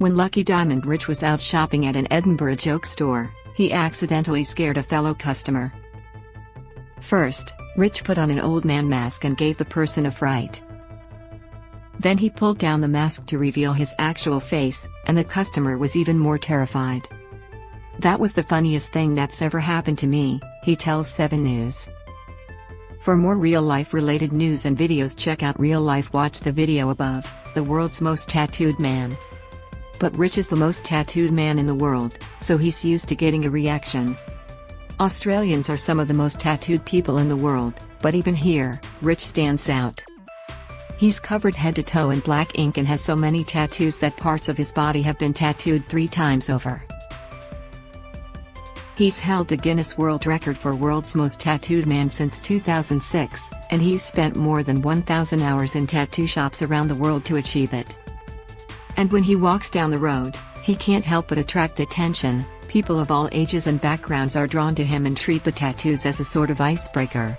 When Lucky Diamond Rich was out shopping at an Edinburgh joke store, he accidentally scared a fellow customer. First, Rich put on an old man mask and gave the person a fright. Then he pulled down the mask to reveal his actual face, and the customer was even more terrified. "That was the funniest thing that's ever happened to me," he tells 7 News. For more real-life related news and videos, check out Real Life. Watch the video above. The world's most tattooed man. But Rich is the most tattooed man in the world, so he's used to getting a reaction. Australians are some of the most tattooed people in the world, but even here, Rich stands out. He's covered head to toe in black ink and has so many tattoos that parts of his body have been tattooed 3 times over. He's held the Guinness World Record for world's most tattooed man since 2006, and he's spent more than 1,000 hours in tattoo shops around the world to achieve it. And when he walks down the road, he can't help but attract attention. People of all ages and backgrounds are drawn to him and treat the tattoos as a sort of icebreaker.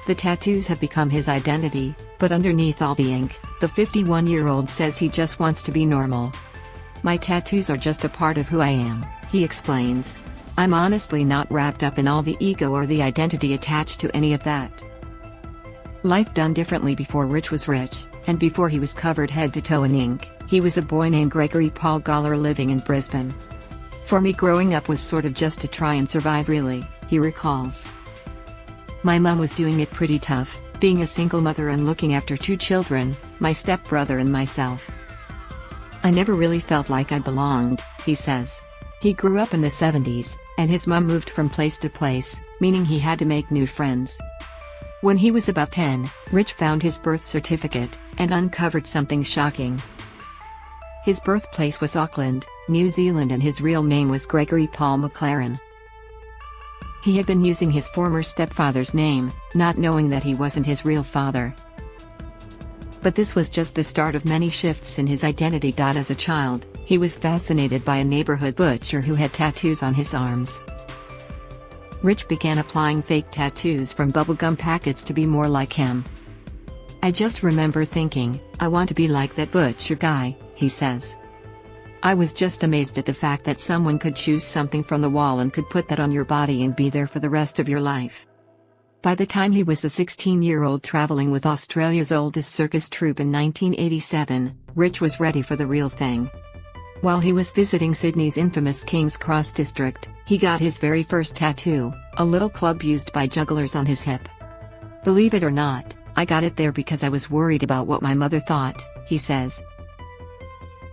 The tattoos have become his identity, but underneath all the ink, the 51-year-old says he just wants to be normal. "My tattoos are just a part of who I am," he explains. "I'm honestly not wrapped up in all the ego or the identity attached to any of that." Life done differently. Before Rich was rich, and before he was covered head to toe in ink, he was a boy named Gregory Paul Goller living in Brisbane. "For me, growing up was sort of just to try and survive, really," he recalls. "My mum was doing it pretty tough, being a single mother and looking after 2 children, my stepbrother and myself. I never really felt like I belonged," he says. He grew up in the 70s, and his mum moved from place to place, meaning he had to make new friends. When he was about 10, Rich found his birth certificate, and uncovered something shocking. His birthplace was Auckland, New Zealand, and his real name was Gregory Paul McLaren. He had been using his former stepfather's name, not knowing that he wasn't his real father. But this was just the start of many shifts in his identity. As a child, he was fascinated by a neighborhood butcher who had tattoos on his arms. Rich began applying fake tattoos from bubblegum packets to be more like him. "I just remember thinking, I want to be like that butcher guy," he says. "I was just amazed at the fact that someone could choose something from the wall and could put that on your body and be there for the rest of your life." By the time he was a 16-year-old traveling with Australia's oldest circus troupe in 1987, Rich was ready for the real thing. While he was visiting Sydney's infamous King's Cross district, he got his very first tattoo, a little club used by jugglers on his hip. "Believe it or not, I got it there because I was worried about what my mother thought," he says.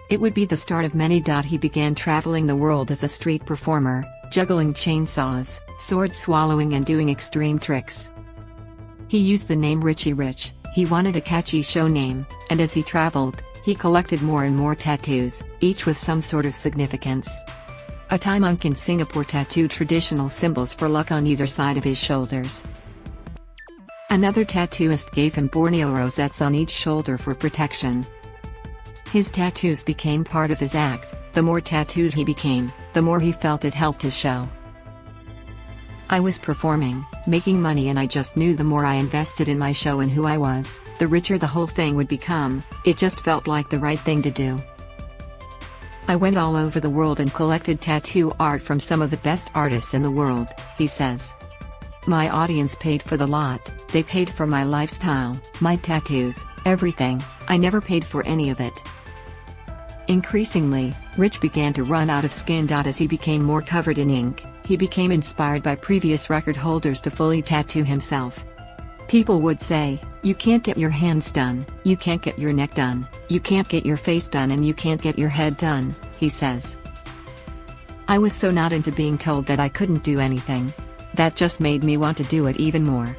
It would be the start of many. He began traveling the world as a street performer, juggling chainsaws, sword swallowing, and doing extreme tricks. He used the name Richie Rich. He wanted a catchy show name, and as he traveled, he collected more and more tattoos, each with some sort of significance. A Thai monk in Singapore tattooed traditional symbols for luck on either side of his shoulders. Another tattooist gave him Borneo rosettes on each shoulder for protection. His tattoos became part of his act. The more tattooed he became, the more he felt it helped his show. "I was performing, making money, and I just knew the more I invested in my show and who I was, the richer the whole thing would become. It just felt like the right thing to do. I went all over the world and collected tattoo art from some of the best artists in the world," he says. "My audience paid for the lot. They paid for my lifestyle, my tattoos, everything. I never paid for any of it." Increasingly, Rich began to run out of skin. As he became more covered in ink, he became inspired by previous record holders to fully tattoo himself. People would say, "You can't get your hands done, you can't get your neck done, you can't get your face done, and you can't get your head done," he says. "I was so not into being told that I couldn't do anything. That just made me want to do it even more."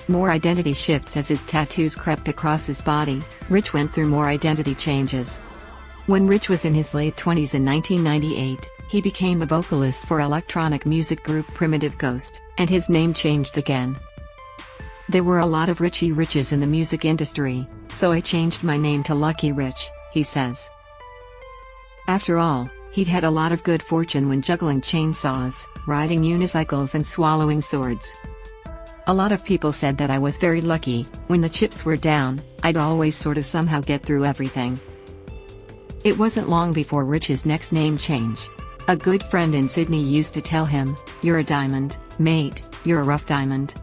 More identity shifts. As his tattoos crept across his body, Rich went through more identity changes. When Rich was in his late 20s in 1998, he became the vocalist for electronic music group Primitive Ghost, and his name changed again. "There were a lot of Richie Riches in the music industry, so I changed my name to Lucky Rich," he says. After all, he'd had a lot of good fortune when juggling chainsaws, riding unicycles, and swallowing swords. "A lot of people said that I was very lucky. When the chips were down, I'd always sort of somehow get through everything." It wasn't long before Rich's next name change. A good friend in Sydney used to tell him, "You're a diamond, mate, you're a rough diamond."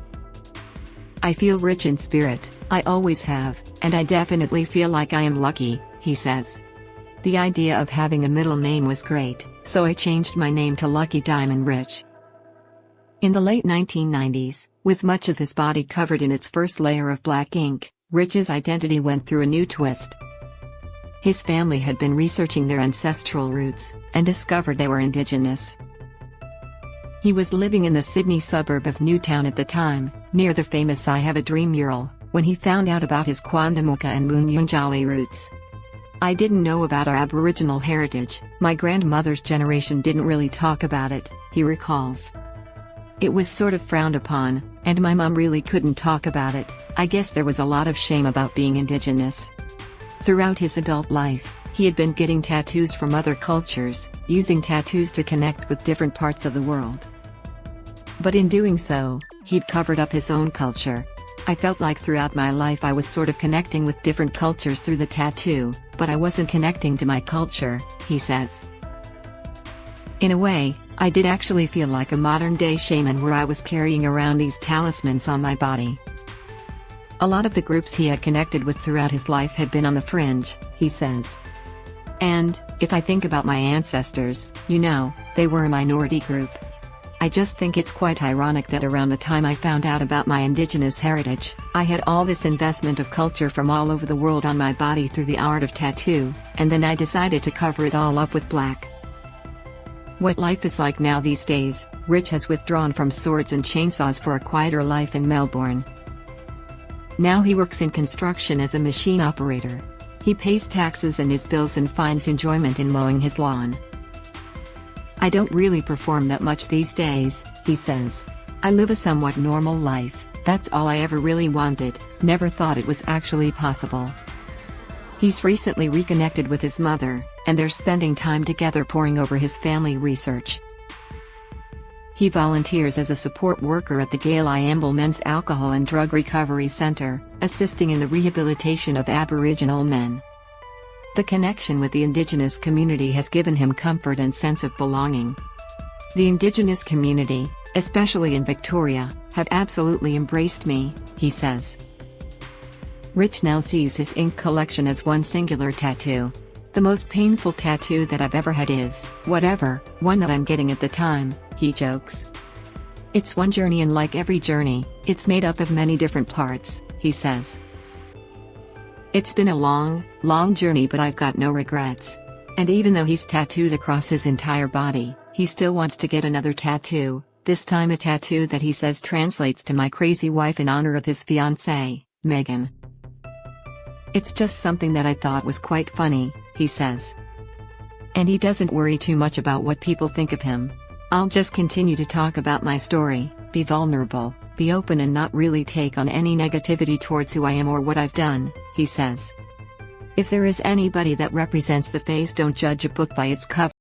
"I feel rich in spirit, I always have, and I definitely feel like I am lucky," he says. "The idea of having a middle name was great, so I changed my name to Lucky Diamond Rich." In the late 1990s, with much of his body covered in its first layer of black ink, Rich's identity went through a new twist. His family had been researching their ancestral roots, and discovered they were indigenous. He was living in the Sydney suburb of Newtown at the time, near the famous I Have a Dream mural, when he found out about his Quandamooka and Moonjunjali roots. "I didn't know about our Aboriginal heritage, my grandmother's generation didn't really talk about it," he recalls. "It was sort of frowned upon, and my mum really couldn't talk about it. I guess there was a lot of shame about being indigenous." Throughout his adult life, he had been getting tattoos from other cultures, using tattoos to connect with different parts of the world. But in doing so, he'd covered up his own culture. "I felt like throughout my life I was sort of connecting with different cultures through the tattoo, but I wasn't connecting to my culture," he says. "In a way, I did actually feel like a modern-day shaman where I was carrying around these talismans on my body." A lot of the groups he had connected with throughout his life had been on the fringe, he says. "And, if I think about my ancestors, they were a minority group. I just think it's quite ironic that around the time I found out about my indigenous heritage, I had all this investment of culture from all over the world on my body through the art of tattoo, and then I decided to cover it all up with black." What life is like now these days, Rich has withdrawn from swords and chainsaws for a quieter life in Melbourne. Now he works in construction as a machine operator. He pays taxes and his bills and finds enjoyment in mowing his lawn. "I don't really perform that much these days," he says. "I live a somewhat normal life, that's all I ever really wanted, never thought it was actually possible." He's recently reconnected with his mother, and they're spending time together poring over his family research. He volunteers as a support worker at the Gail Iamble Men's Alcohol and Drug Recovery Centre, assisting in the rehabilitation of Aboriginal men. The connection with the Indigenous community has given him comfort and sense of belonging. "The Indigenous community, especially in Victoria, have absolutely embraced me," he says. Rich now sees his ink collection as one singular tattoo. "The most painful tattoo that I've ever had is, one that I'm getting at the time," he jokes. "It's one journey, and like every journey, it's made up of many different parts," he says. "It's been a long, long journey, but I've got no regrets." And even though he's tattooed across his entire body, he still wants to get another tattoo, this time a tattoo that he says translates to "my crazy wife" in honor of his fiancée, Megan. "It's just something that I thought was quite funny," he says. And he doesn't worry too much about what people think of him. "I'll just continue to talk about my story, be vulnerable, be open, and not really take on any negativity towards who I am or what I've done," he says. If there is anybody that represents the phase "don't judge a book by its cover,"